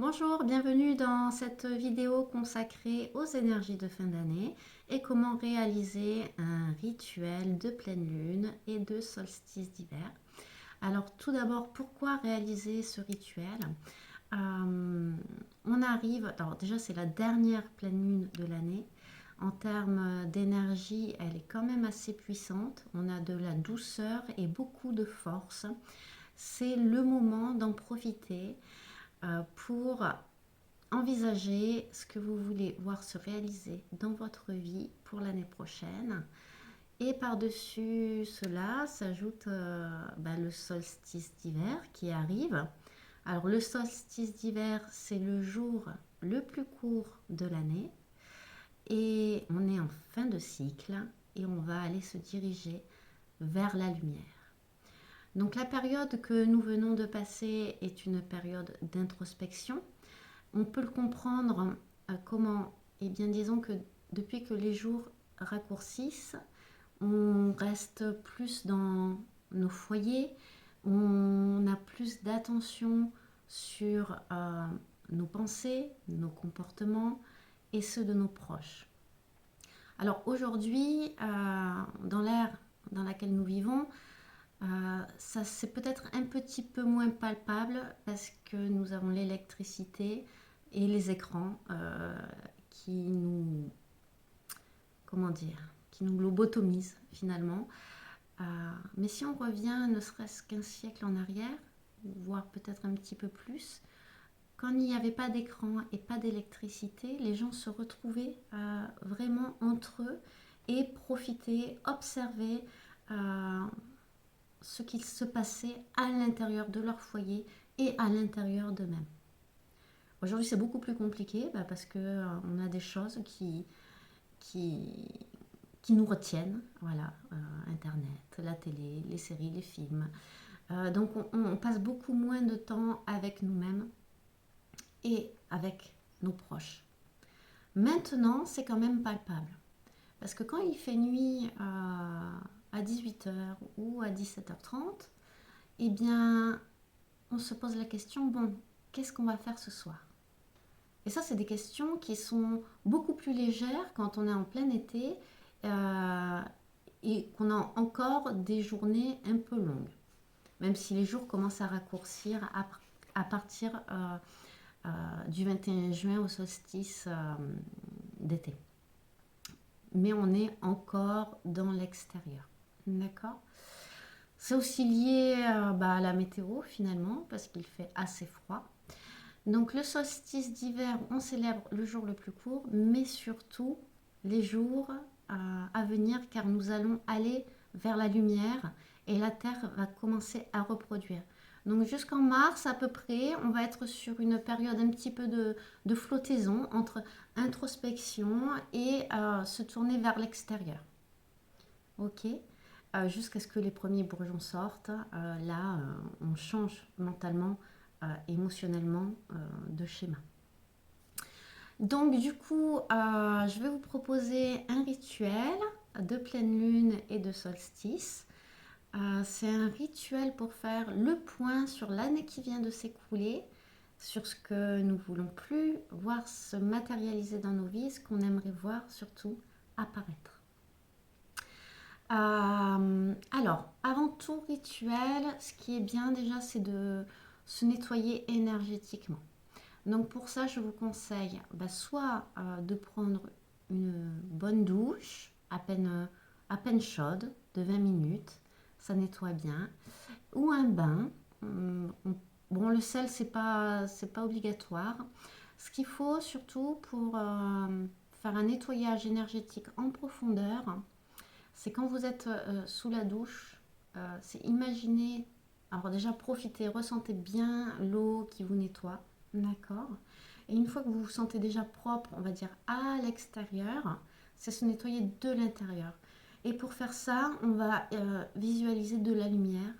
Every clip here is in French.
Bonjour, bienvenue dans cette vidéo consacrée aux énergies de fin d'année et comment réaliser un rituel de pleine lune et de solstice d'hiver. Alors tout d'abord, pourquoi réaliser ce rituel? On arrive, alors déjà c'est la dernière pleine lune de l'année. En termes d'énergie, elle est quand même assez puissante. On a de la douceur et beaucoup de force. C'est le moment d'en profiter pour envisager ce que vous voulez voir se réaliser dans votre vie pour l'année prochaine. Et par-dessus cela s'ajoute le solstice d'hiver qui arrive. Alors le solstice d'hiver, c'est le jour le plus court de l'année et on est en fin de cycle et on va aller se diriger vers la lumière. Donc la période que nous venons de passer est une période d'introspection. On peut le comprendre comment? Eh bien, disons que depuis que les jours raccourcissent, on reste plus dans nos foyers, on a plus d'attention sur nos pensées, nos comportements et ceux de nos proches. Alors aujourd'hui, dans l'ère dans laquelle nous vivons, ça c'est peut-être un petit peu moins palpable parce que nous avons l'électricité et les écrans qui nous, comment dire, qui nous lobotomisent finalement. Mais si on revient ne serait-ce qu'un siècle en arrière, voire peut-être un petit peu plus, quand il n'y avait pas d'écran et pas d'électricité, les gens se retrouvaient vraiment entre eux et profitaient, observaient ce qu'il se passait à l'intérieur de leur foyer et à l'intérieur d'eux-mêmes. Aujourd'hui, c'est beaucoup plus compliqué parce que on a des choses qui, qui nous retiennent, voilà, Internet, la télé, les séries, les films. Donc on passe beaucoup moins de temps avec nous-mêmes et avec nos proches. Maintenant, c'est quand même palpable. Parce que quand il fait nuit à 18 h ou à 17 h 30, eh bien, on se pose la question, bon, qu'est-ce qu'on va faire ce soir? Et ça, c'est des questions qui sont beaucoup plus légères quand on est en plein été euh, et qu'on a encore des journées un peu longues. Même si les jours commencent à raccourcir à partir du 21 juin au solstice d'été. Mais on est encore dans l'extérieur. D'accord? C'est aussi lié à la météo finalement, parce qu'il fait assez froid. Donc le solstice d'hiver, on célèbre le jour le plus court, mais surtout les jours à venir, car nous allons aller vers la lumière et la Terre va commencer à reproduire. Donc jusqu'en mars à peu près, on va être sur une période un petit peu de flottaison entre introspection et se tourner vers l'extérieur. Ok, jusqu'à ce que les premiers bourgeons sortent. Là, on change mentalement, émotionnellement de schéma. Donc du coup, je vais vous proposer un rituel de pleine lune et de solstice. C'est un rituel pour faire le point sur l'année qui vient de s'écouler, sur ce que nous voulons plus voir se matérialiser dans nos vies, ce qu'on aimerait voir surtout apparaître. Alors, avant tout rituel, ce qui est bien déjà, c'est de se nettoyer énergétiquement. Donc pour ça, je vous conseille soit de prendre une bonne douche, à peine chaude, de 20 minutes, ça nettoie bien, ou un bain. Bon, le sel, c'est pas obligatoire. Ce qu'il faut surtout pour faire un nettoyage énergétique en profondeur, c'est quand vous êtes sous la douche, c'est imaginer, alors déjà profitez, ressentez bien l'eau qui vous nettoie, d'accord? Et une fois que vous vous sentez déjà propre, on va dire à l'extérieur, c'est se nettoyer de l'intérieur. Et pour faire ça, on va visualiser de la lumière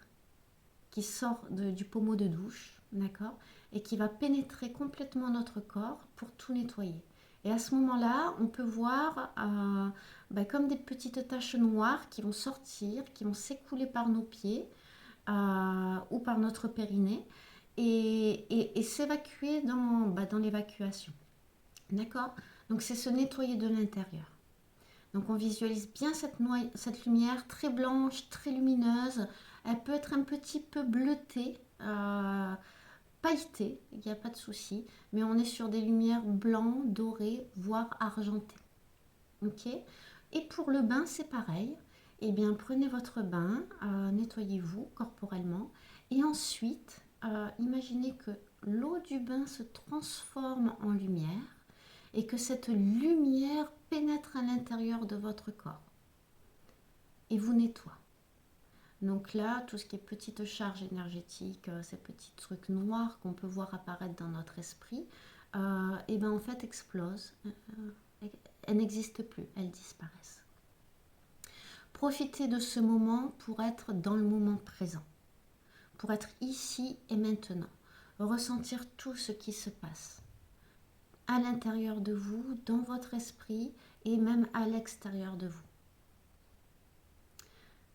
qui sort du pommeau de douche, d'accord? Et qui va pénétrer complètement notre corps pour tout nettoyer. Et à ce moment-là, on peut voir comme des petites taches noires qui vont sortir, qui vont s'écouler par nos pieds ou par notre périnée. et s'évacuer dans l'évacuation. D'accord? Donc c'est se nettoyer de l'intérieur. Donc on visualise bien cette lumière très blanche, très lumineuse. Elle peut être un petit peu bleutée, pailletée, il n'y a pas de souci. Mais on est sur des lumières blancs, dorées, voire argentées. Ok? Et pour le bain, c'est pareil. Eh bien, prenez votre bain, nettoyez-vous corporellement. Et ensuite, imaginez que l'eau du bain se transforme en lumière et que cette lumière pénètre à l'intérieur de votre corps et vous nettoie. Donc là, tout ce qui est petite charge énergétique, ces petits trucs noirs qu'on peut voir apparaître dans notre esprit, et ben en fait explosent. Elles n'existent plus, elles disparaissent. Profitez de ce moment pour être dans le moment présent, pour être ici et maintenant, ressentir tout ce qui se passe à l'intérieur de vous, dans votre esprit et même à l'extérieur de vous.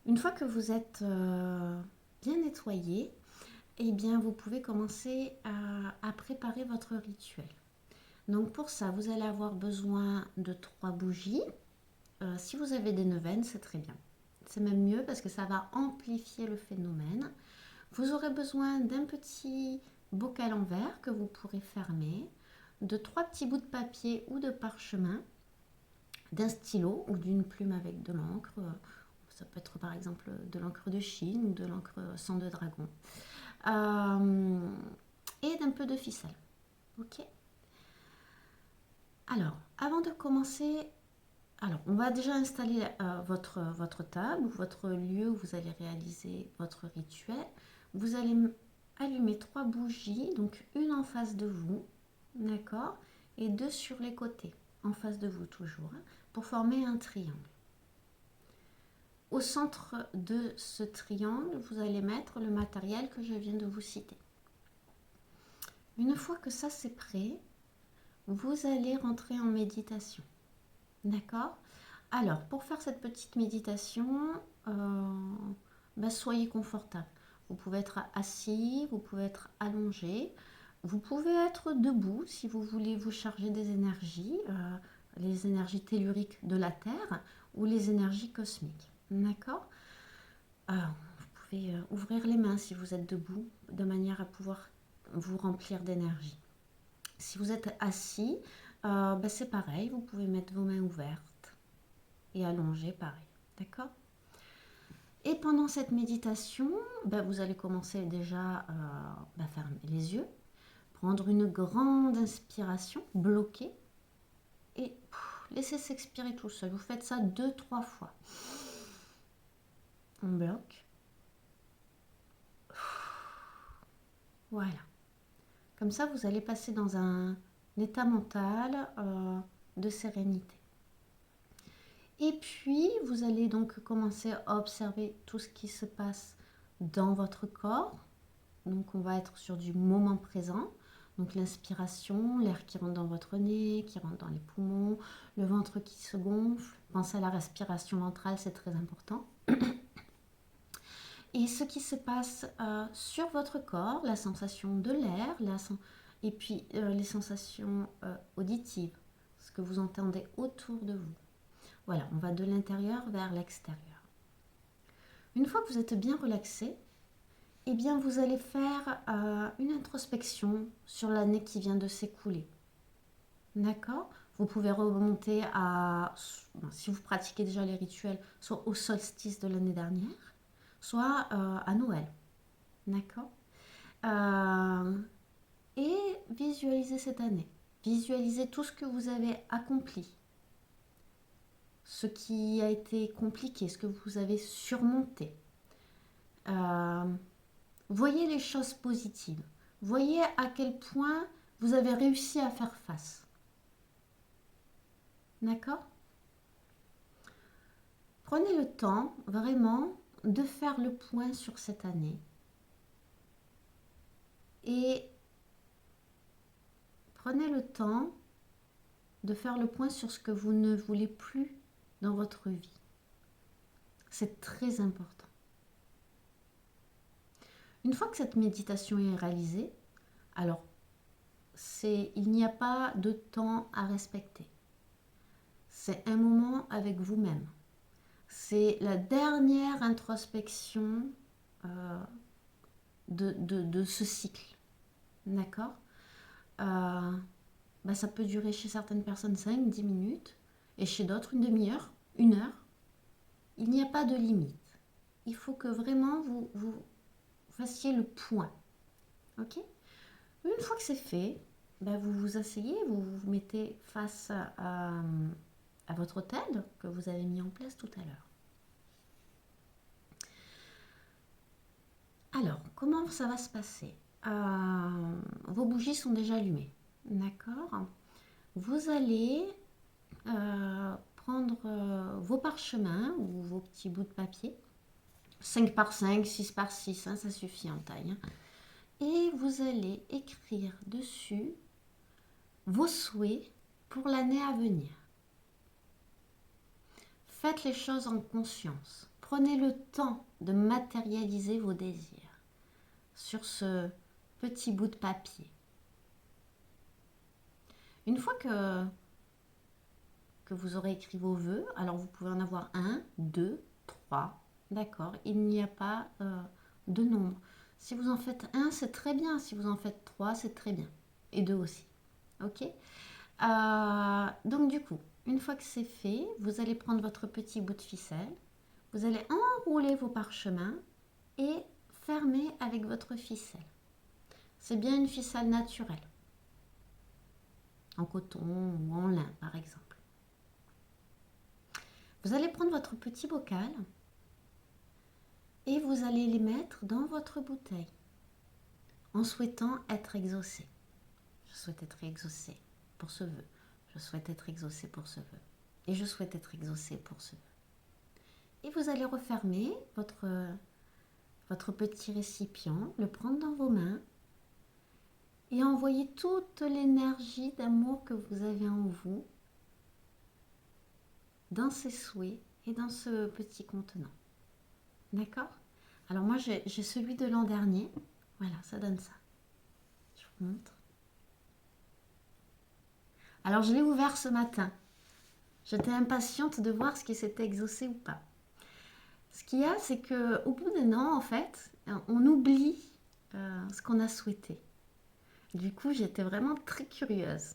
Une fois que vous êtes bien nettoyé, eh bien vous pouvez commencer à préparer votre rituel. Donc pour ça, vous allez avoir besoin de 3 bougies. Si vous avez des neuvaines, c'est très bien. C'est même mieux parce que ça va amplifier le phénomène. Vous aurez besoin d'un petit bocal en verre que vous pourrez fermer, de 3 petits bouts de papier ou de parchemin, d'un stylo ou d'une plume avec de l'encre. Ça peut être par exemple de l'encre de Chine ou de l'encre sang de dragon. Et d'un peu de ficelle. Ok? Alors, avant de commencer, on va déjà installer votre table ou votre lieu où vous allez réaliser votre rituel. Vous allez allumer 3 bougies, donc une en face de vous, d'accord, et 2 sur les côtés, en face de vous toujours, pour former un triangle. Au centre de ce triangle, vous allez mettre le matériel que je viens de vous citer. Une fois que ça c'est prêt, vous allez rentrer en méditation. D'accord? Alors, pour faire cette petite méditation, soyez confortable. Vous pouvez être assis, vous pouvez être allongé, vous pouvez être debout si vous voulez vous charger des énergies, les énergies telluriques de la Terre ou les énergies cosmiques. D'accord? Vous pouvez ouvrir les mains si vous êtes debout, de manière à pouvoir vous remplir d'énergie. Si vous êtes assis, c'est pareil, vous pouvez mettre vos mains ouvertes et allongées, pareil. D'accord? Et pendant cette méditation, vous allez commencer déjà à fermer les yeux, prendre une grande inspiration, bloquer, et laissez s'expirer tout seul. Vous faites ça 2-3 fois. On bloque. Voilà. Comme ça, vous allez passer dans un état mental de sérénité. Et puis, vous allez donc commencer à observer tout ce qui se passe dans votre corps. Donc, on va être sur du moment présent. Donc, l'inspiration, l'air qui rentre dans votre nez, qui rentre dans les poumons, le ventre qui se gonfle. Pensez à la respiration ventrale, c'est très important. Et ce qui se passe sur votre corps, la sensation de l'air, et puis les sensations auditives, ce que vous entendez autour de vous. Voilà, on va de l'intérieur vers l'extérieur. Une fois que vous êtes bien relaxé, eh bien vous allez faire une introspection sur l'année qui vient de s'écouler. D'accord? Vous pouvez remonter si vous pratiquez déjà les rituels, soit au solstice de l'année dernière, soit à Noël. D'accord? Et visualisez cette année. Visualisez tout ce que vous avez accompli. Ce qui a été compliqué, ce que vous avez surmonté. Voyez les choses positives. Voyez à quel point vous avez réussi à faire face. D'accord? Prenez le temps vraiment de faire le point sur cette année. Et prenez le temps de faire le point sur ce que vous ne voulez plus dans votre vie. C'est très important. Une fois que cette méditation est réalisée, alors il n'y a pas de temps à respecter. C'est un moment avec vous-même. C'est la dernière introspection de ce cycle. D'accord. Ça peut durer chez certaines personnes 5-10 minutes et chez d'autres une demi-heure, 1 heure. Il n'y a pas de limite. Il faut que vraiment vous fassiez le point. Ok. Une fois que c'est fait, vous vous asseyez, vous vous mettez face à votre hôtel que vous avez mis en place tout à l'heure. Alors, comment ça va se passer? Vos bougies sont déjà allumées, d'accord? Vous allez prendre vos parchemins ou vos petits bouts de papier, 5 par 5, 6 par 6, hein, ça suffit en taille. Hein. Et vous allez écrire dessus vos souhaits pour l'année à venir. Faites les choses en conscience. Prenez le temps de matérialiser vos désirs sur ce petit bout de papier. Une fois que vous aurez écrit vos vœux, alors vous pouvez en avoir 1, 2, 3, d'accord? Il n'y a pas de nombre. Si vous en faites 1, c'est très bien. Si vous en faites 3, c'est très bien. Et 2 aussi. Ok? Donc du coup, une fois que c'est fait, vous allez prendre votre petit bout de ficelle, vous allez enrouler vos parchemins et fermer avec votre ficelle. C'est bien une ficelle naturelle, en coton ou en lin par exemple. Vous allez prendre votre petit bocal et vous allez les mettre dans votre bouteille en souhaitant être exaucé. Je souhaite être exaucé pour ce vœu. Je souhaite être exaucé pour ce vœu. Et je souhaite être exaucé pour ce vœu. Et vous allez refermer votre petit récipient, le prendre dans vos mains et envoyer toute l'énergie d'amour que vous avez en vous dans ces souhaits et dans ce petit contenant. D'accord? Alors moi, j'ai celui de l'an dernier. Voilà, ça donne ça. Je vous montre. Alors, je l'ai ouvert ce matin. J'étais impatiente de voir ce qui s'était exaucé ou pas. Ce qu'il y a, c'est qu'au bout d'un an, en fait, on oublie ce qu'on a souhaité. Du coup, j'étais vraiment très curieuse.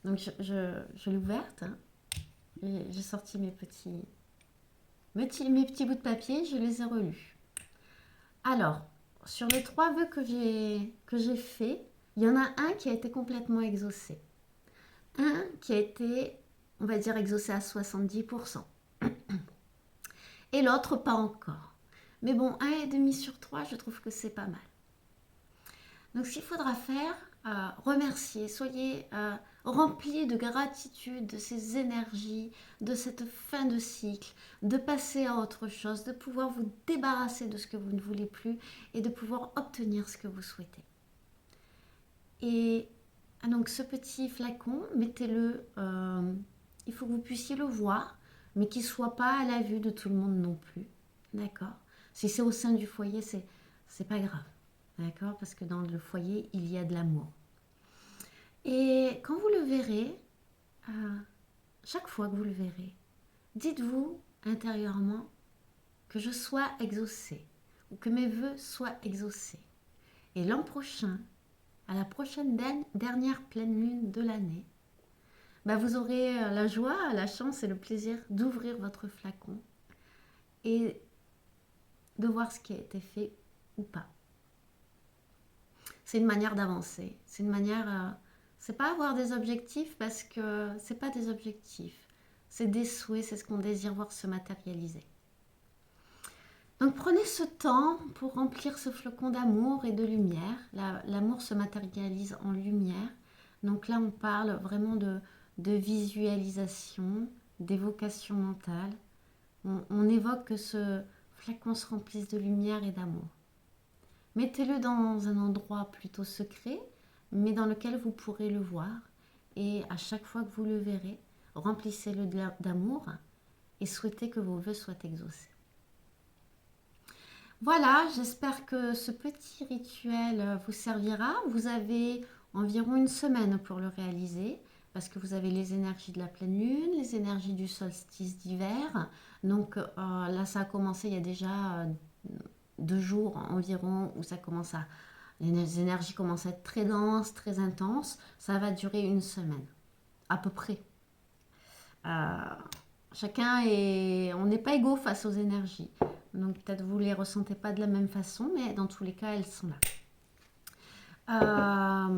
Donc, je l'ai ouverte. Hein. J'ai sorti mes petits bouts de papier, je les ai relus. Alors, sur les 3 vœux que j'ai faits, il y en a un qui a été complètement exaucé. Un qui a été, on va dire, exaucé à 70%. Et l'autre, pas encore. Mais bon, 1,5 sur 3, je trouve que c'est pas mal. Donc, ce qu'il faudra faire, remercier, soyez remplis de gratitude, de ces énergies, de cette fin de cycle, de passer à autre chose, de pouvoir vous débarrasser de ce que vous ne voulez plus et de pouvoir obtenir ce que vous souhaitez. Et donc, ce petit flacon, mettez-le, il faut que vous puissiez le voir, mais qu'il ne soit pas à la vue de tout le monde non plus. D'accord? Si c'est au sein du foyer, c'est pas grave. D'accord? Parce que dans le foyer, il y a de l'amour. Et quand vous le verrez, chaque fois que vous le verrez, dites-vous intérieurement que je sois exaucée ou que mes vœux soient exaucés. Et l'an prochain, à la prochaine dernière pleine lune de l'année, vous aurez la joie, la chance et le plaisir d'ouvrir votre flacon et de voir ce qui a été fait ou pas. C'est une manière d'avancer. C'est une manière... c'est pas avoir des objectifs parce que c'est pas des objectifs. C'est des souhaits, c'est ce qu'on désire voir se matérialiser. Donc prenez ce temps pour remplir ce flocon d'amour et de lumière. L'amour se matérialise en lumière. Donc là, on parle vraiment de visualisation, d'évocation mentale. On évoque que ce flacon se remplisse de lumière et d'amour. Mettez-le dans un endroit plutôt secret, mais dans lequel vous pourrez le voir. Et à chaque fois que vous le verrez, remplissez-le d'amour et souhaitez que vos vœux soient exaucés. Voilà, j'espère que ce petit rituel vous servira. Vous avez environ une semaine pour le réaliser parce que vous avez les énergies de la pleine lune, les énergies du solstice d'hiver. Donc là, ça a commencé il y a déjà 2 jours environ où ça commence à... Les énergies commencent à être très denses, très intenses. Ça va durer une semaine, à peu près. Euh, Chacun est... On n'est pas égaux face aux énergies. Donc peut-être vous ne les ressentez pas de la même façon, mais dans tous les cas, elles sont là.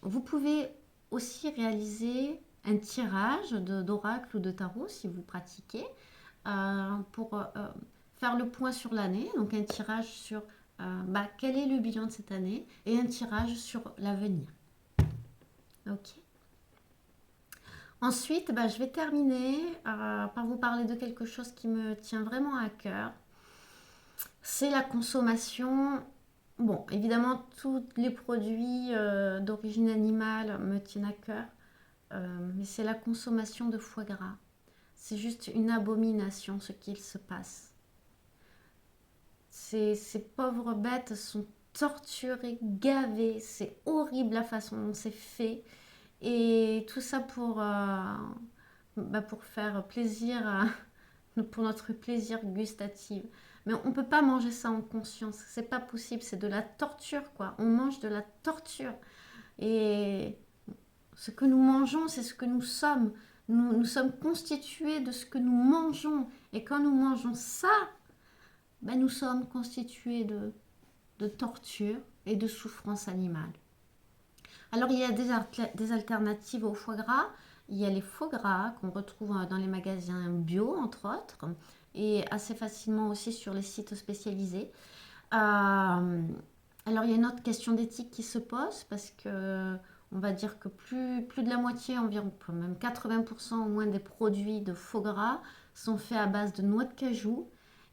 Vous pouvez aussi réaliser un tirage d'oracle ou de tarot si vous pratiquez pour faire le point sur l'année. Donc un tirage sur quel est le bilan de cette année et un tirage sur l'avenir. Ok. Ensuite, je vais terminer par vous parler de quelque chose qui me tient vraiment à cœur. C'est la consommation. Bon, évidemment, tous les produits d'origine animale me tiennent à cœur, mais c'est la consommation de foie gras. C'est juste une abomination ce qu'il se passe. Ces pauvres bêtes sont torturées, gavées. C'est horrible la façon dont c'est fait. Et tout ça pour faire plaisir, pour notre plaisir gustatif. Mais on ne peut pas manger ça en conscience. C'est pas possible. C'est de la torture, quoi. On mange de la torture. Et ce que nous mangeons, c'est ce que nous sommes. Nous sommes constitués de ce que nous mangeons. Et quand nous mangeons ça, nous sommes constitués de torture et de souffrance animale. Alors il y a des alternatives au foie gras. Il y a les faux gras qu'on retrouve dans les magasins bio, entre autres, et assez facilement aussi sur les sites spécialisés. Alors il y a une autre question d'éthique qui se pose parce que on va dire que plus de la moitié, environ même 80% au moins des produits de faux gras sont faits à base de noix de cajou.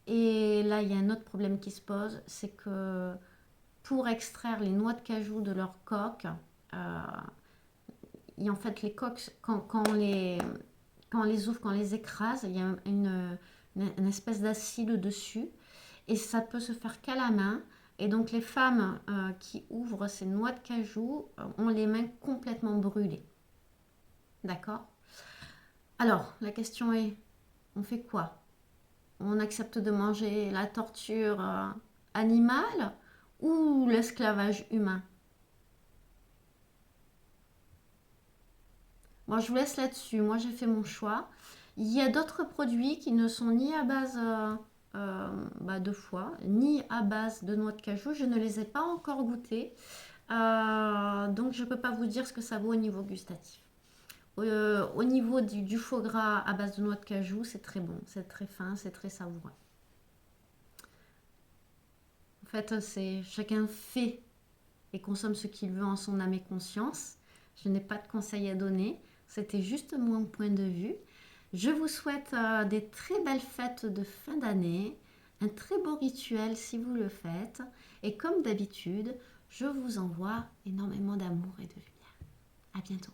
Et là, il y a un autre problème qui se pose, c'est que pour extraire les noix de cajou de leur coque, euh, et en fait, les coques, quand on les ouvre, quand on les écrase, il y a une espèce d'acide dessus. Et ça peut se faire qu'à la main. Et donc, les femmes qui ouvrent ces noix de cajou ont les mains complètement brûlées. D'accord? Alors, la question est, on fait quoi? On accepte de manger la torture animale ou l'esclavage humain? Moi, je vous laisse là-dessus. Moi, j'ai fait mon choix. Il y a d'autres produits qui ne sont ni à base de foie, ni à base de noix de cajou. Je ne les ai pas encore goûtés. Donc, je ne peux pas vous dire ce que ça vaut au niveau gustatif. Au niveau du foie gras à base de noix de cajou, c'est très bon, c'est très fin, c'est très savoureux. En fait, c'est chacun fait et consomme ce qu'il veut en son âme et conscience. Je n'ai pas de conseils à donner. C'était juste mon point de vue. Je vous souhaite des très belles fêtes de fin d'année, un très beau rituel si vous le faites. Et comme d'habitude, je vous envoie énormément d'amour et de lumière. À bientôt.